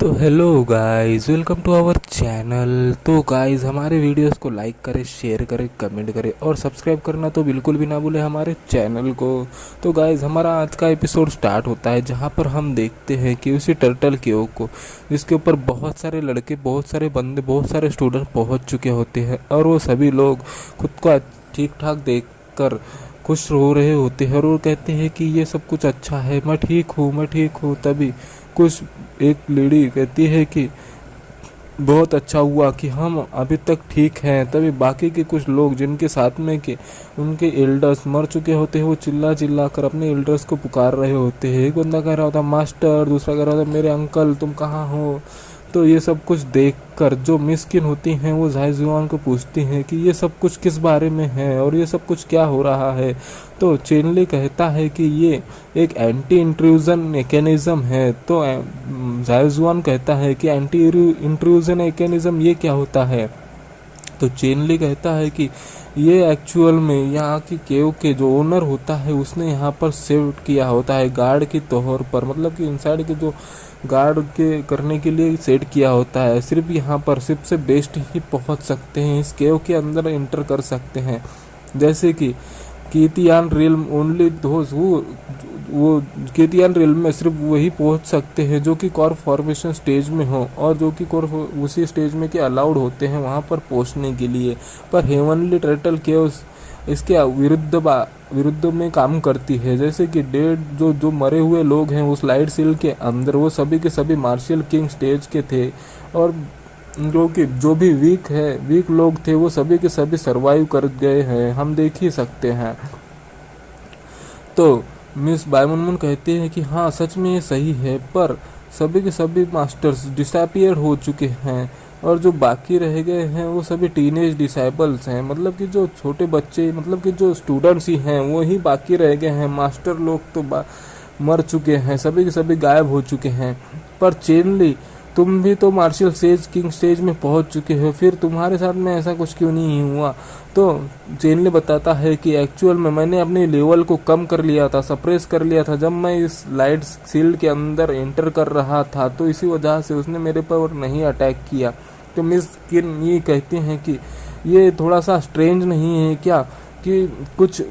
तो hello guys, welcome to our channel. तो guys, हमारे वीडियोस को लाइक करें, शेयर करें, कमेंट करें और सब्सक्राइब करना तो बिल्कुल भी ना भूलें हमारे चैनल को। तो गाइस, हमारा आज का एपिसोड स्टार्ट होता है जहां पर हम देखते हैं कि उसी टर्टल केव को, जिसके ऊपर बहुत सारे लड़के, बहुत सारे बंदे, बहुत सारे स्टूडेंट पहुंच चुके होते हैं और वो सभी लोग खुद को ठीक ठाक देख कर खुश हो रहे होते हैं और वो कहते हैं कि ये सब कुछ अच्छा है, मैं ठीक हूँ, मैं ठीक हूँ। तभी कुछ एक लेडी कहती है कि बहुत अच्छा हुआ कि हम अभी तक ठीक हैं। तभी बाकी के कुछ लोग जिनके साथ में के उनके एल्डर्स मर चुके होते हैं, वो चिल्ला चिल्ला कर अपने एल्डर्स को पुकार रहे होते हैं। एक बंदा कह रहा होता मास्टर, दूसरा कह रहा होता मेरे अंकल तुम कहाँ हो। तो ये सब कुछ देखकर जो मिस्किन होती हैं वो जाय जुआन को पूछती हैं कि ये सब कुछ किस बारे में है और ये सब कुछ क्या हो रहा है। तो चेनली कहता है कि ये एक एंटी इंट्रूजन मैकेनिज्म है। तो जाय जुआन कहता है कि एंटी इंट्रूजन मैकेनिज्म ये क्या होता है। तो चेनली कहता है कि ये एक्चुअल में यहाँ की केव के जो ओनर होता है उसने यहाँ पर सेव किया होता है गार्ड की तौर पर, मतलब कि इनसाइड के जो गार्ड के करने के लिए सेट किया होता है। सिर्फ यहाँ पर सिर्फ से बेस्ट ही पहुँच सकते हैं, इस केव के अंदर एंटर कर सकते हैं। जैसे कि कीतियान रिल्म ओनली दोज वो कीतियान रिल्म में सिर्फ वही पहुंच सकते हैं जो कि कॉर्प फॉर्मेशन स्टेज में हो और जो कि कॉर्प उसी स्टेज में के अलाउड होते हैं वहां पर पहुंचने के लिए। पर हेवनली टर्टल केव्स इसके विरुद्ध में काम करती है। जैसे कि डेड जो मरे हुए लोग हैं उस लाइट सील के अंदर, वो सभी के सभी मार्शल किंग स्टेज के थे और जो भी वीक लोग थे वो सभी के सभी सरवाइव कर गए हैं, हम देख ही सकते हैं। तो मिस बायमुनमुन कहती है कि हाँ सच में ये सही है, पर सभी के सभी मास्टर्स डिसअपियर हो चुके हैं और जो बाकी रह गए हैं वो सभी टीनेज डिसाइपल्स हैं, मतलब कि जो छोटे बच्चे, मतलब कि जो स्टूडेंट्स ही हैं वो ही बाकी रह गए हैं। मास्टर लोग तो मर चुके हैं, सभी के सभी गायब हो चुके हैं। पर चेनली, तुम भी तो मार्शल सेज किंग स्टेज में पहुंच चुके हो, फिर तुम्हारे साथ में ऐसा कुछ क्यों नहीं हुआ। तो चेनली बताता है कि एक्चुअल में मैंने अपने लेवल को कम कर लिया था, सप्रेस कर लिया था जब मैं इस लाइट सील्ड के अंदर एंटर कर रहा था, तो इसी वजह से उसने मेरे पर नहीं अटैक किया। तो मिस किन ये कहती हैं कि ये थोड़ा सा स्ट्रेंज नहीं है क्या कि कुछ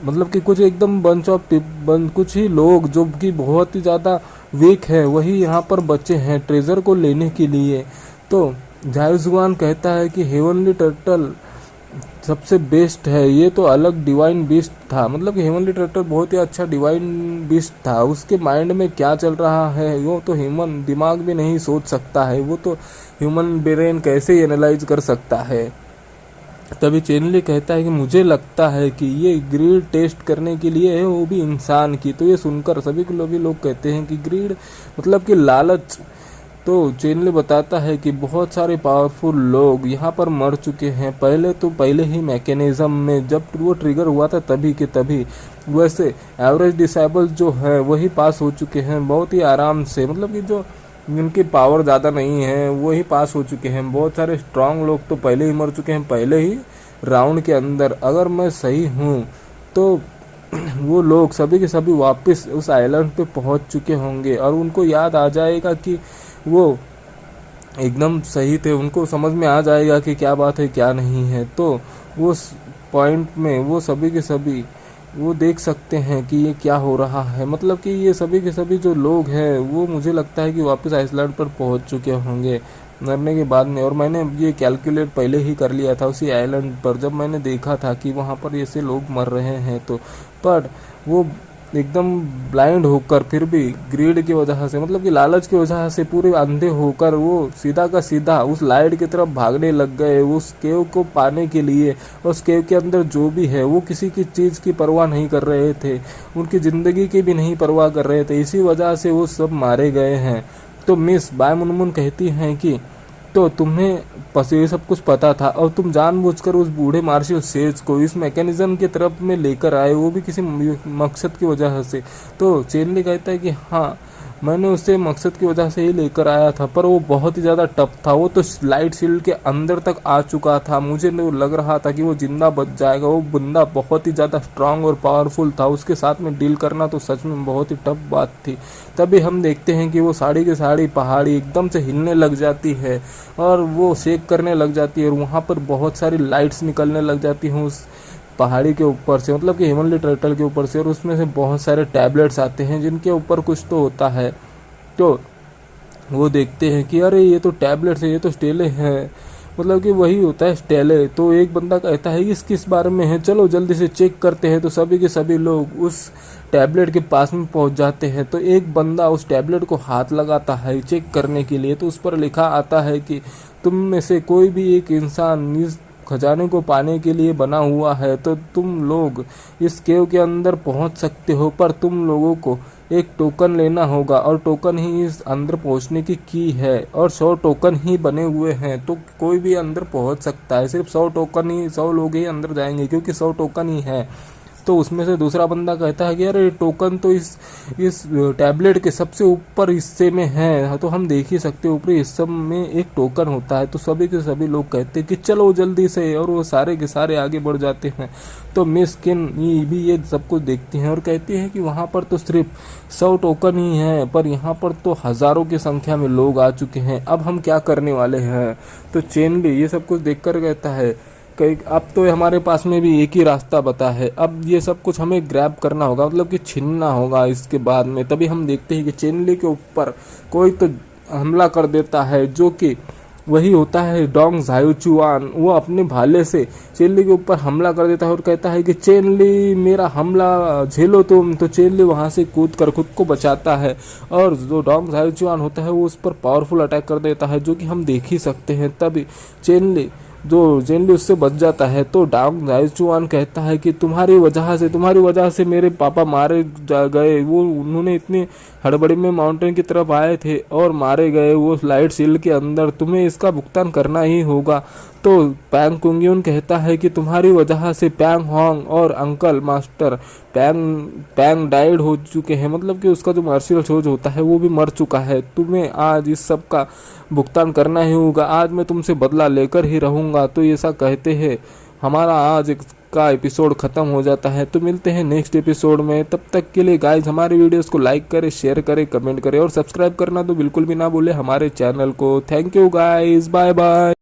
मतलब कि कुछ एकदम कुछ ही लोग जो कि बहुत ही ज़्यादा वीक है वही यहाँ पर बचे हैं ट्रेजर को लेने के लिए। तो जायजुआन कहता है कि हेवनली टर्टल सबसे बेस्ट है, ये तो अलग डिवाइन बीस्ट था, मतलब कि हेवनली टर्टल बहुत ही अच्छा डिवाइन बीस्ट था। उसके माइंड में क्या चल रहा है वो तो ह्यूमन दिमाग भी नहीं सोच सकता है, वो तो ह्यूमन ब्रेन कैसे एनालाइज कर सकता है। तभी चेनली कहता है कि मुझे लगता है कि ये ग्रीड टेस्ट करने के लिए है, वो भी इंसान की। तो ये सुनकर सभी लोग कहते हैं कि ग्रीड मतलब कि लालच। तो चेनली बताता है कि बहुत सारे पावरफुल लोग यहाँ पर मर चुके हैं, पहले ही मैकेनिज्म में जब वो ट्रिगर हुआ था तभी के तभी। वैसे एवरेज डिसेबल जो है वही पास हो चुके हैं बहुत ही आराम से, मतलब कि जो जिनकी पावर ज़्यादा नहीं है वही पास हो चुके हैं। बहुत सारे स्ट्रांग लोग तो पहले ही मर चुके हैं पहले ही राउंड के अंदर। अगर मैं सही हूँ तो वो लोग सभी के सभी वापस उस आइलैंड पे पहुँच चुके होंगे और उनको याद आ जाएगा कि वो एकदम सही थे, उनको समझ में आ जाएगा कि क्या बात है क्या नहीं है। तो वो पॉइंट में वो सभी के सभी वो देख सकते हैं कि ये क्या हो रहा है, मतलब कि ये सभी के सभी जो लोग हैं वो मुझे लगता है कि वापस आइसलैंड पर पहुंच चुके होंगे मरने के बाद में। और मैंने ये कैलकुलेट पहले ही कर लिया था उसी आइलैंड पर जब मैंने देखा था कि वहाँ पर ऐसे लोग मर रहे हैं। तो पर वो एकदम ब्लाइंड होकर फिर भी ग्रीड की वजह से, मतलब कि लालच की वजह से पूरे अंधे होकर वो सीधा का सीधा उस लाइट की तरफ भागने लग गए उस केव को पाने के लिए। उस केव के अंदर जो भी है वो किसी की चीज़ की परवाह नहीं कर रहे थे, उनकी ज़िंदगी की भी नहीं परवाह कर रहे थे, इसी वजह से वो सब मारे गए हैं। तो मिस बायमुनमुन कहती हैं कि तो तुम्हें ये सब कुछ पता था और तुम जानबूझकर उस बूढ़े मार्शल सेज को इस मैकेनिज्म की तरफ में लेकर आए, वो भी किसी मकसद की वजह से। तो चेनली कहता है कि हाँ मैंने उसे मकसद की वजह से ही लेकर आया था, पर वो बहुत ही ज़्यादा टफ था। वो तो लाइट शील्ड के अंदर तक आ चुका था। मुझे तो लग रहा था कि वो जिंदा बच जाएगा। वो बंदा बहुत ही ज़्यादा स्ट्रांग और पावरफुल था। उसके साथ में डील करना तो सच में बहुत ही टफ बात थी। तभी हम देखते हैं कि वो साड़ी की साड़ी पहाड़ी एकदम से हिलने लग जाती है और वो शेक करने लग जाती है और वहाँ पर बहुत सारी लाइट्स निकलने लग जाती हैं उस पहाड़ी के ऊपर से, मतलब कि हेमनली टर्टल के ऊपर से, और उसमें से बहुत सारे टैबलेट्स आते हैं जिनके ऊपर कुछ तो होता है। तो वो देखते हैं कि अरे ये तो टैबलेट्स है, ये तो स्टेले हैं, मतलब कि वही होता है स्टेले। तो एक बंदा कहता है कि इस किस बारे में है, चलो जल्दी से चेक करते हैं। तो सभी के सभी लोग उस टैबलेट के पास में पहुंच जाते हैं। तो एक बंदा उस टैबलेट को हाथ लगाता है चेक करने के लिए। तो उस पर लिखा आता है कि तुम में से कोई भी एक इंसान इस खजाने को पाने के लिए बना हुआ है, तो तुम लोग इस केव के अंदर पहुंच सकते हो, पर तुम लोगों को एक टोकन लेना होगा और टोकन ही इस अंदर पहुंचने की है। और 100 टोकन ही बने हुए हैं, तो कोई भी अंदर पहुंच सकता है। सिर्फ 100 टोकन ही, 100 लोग ही अंदर जाएंगे क्योंकि 100 टोकन ही है। तो उसमें से दूसरा बंदा कहता है कि यार ये टोकन तो इस टैबलेट के सबसे ऊपर हिस्से में है, तो हम देख ही सकते हैं ऊपरी हिस्से में एक टोकन होता है। तो सभी के सभी लोग कहते हैं कि चलो जल्दी से, और वो सारे के सारे आगे बढ़ जाते हैं। तो मिस किन भी ये सब कुछ देखती हैं और कहती हैं कि वहाँ पर तो सिर्फ 100 टोकन ही हैं, पर यहाँ पर तो हज़ारों की संख्या में लोग आ चुके हैं, अब हम क्या करने वाले हैं। तो चेन भी ये सब कुछ देखकर कहता है कि अब तो हमारे पास में भी एक ही रास्ता बता है, अब ये सब कुछ हमें ग्रैब करना होगा, मतलब कि छीनना होगा इसके बाद में। तभी हम देखते हैं कि चेनली के ऊपर कोई तो हमला कर देता है, जो कि वही होता है डोंग झायोचुआन। वो अपने भाले से चेनली के ऊपर हमला कर देता है और कहता है कि चेनली मेरा हमला झेलो तुम। तो चेनली वहां से कूद कर खुद को बचाता है और जो डोंग झायोचुआन होता है वो उस पर पावरफुल अटैक कर देता है, जो कि हम देख ही सकते हैं। तभी चेनली उससे बच जाता है। तो डोंग झायोचुआन कहता है कि तुम्हारी वजह से मेरे पापा मारे गए। वो उन्होंने इतनी हड़बड़ी में माउंटेन की तरफ आए थे और मारे गए वो लाइट शील्ड के अंदर, तुम्हें इसका भुगतान करना ही होगा। तो पैंग कुंग्युन कहता है कि तुम्हारी वजह से पैंग होंग और अंकल मास्टर पैंग डाइड हो चुके हैं, मतलब कि उसका जो मार्शल शोज होता है वो भी मर चुका है। तुम्हें आज इस सब का भुगतान करना ही होगा, आज मैं तुमसे बदला लेकर ही रहूंगा। तो ऐसा कहते हैं हमारा आज का एपिसोड खत्म हो जाता है। तो मिलते हैं नेक्स्ट एपिसोड में, तब तक के लिए गाइज हमारे वीडियोस को लाइक करें, शेयर करें, कमेंट करें और सब्सक्राइब करना तो बिल्कुल भी ना भूले हमारे चैनल को। Thank you guys, bye bye.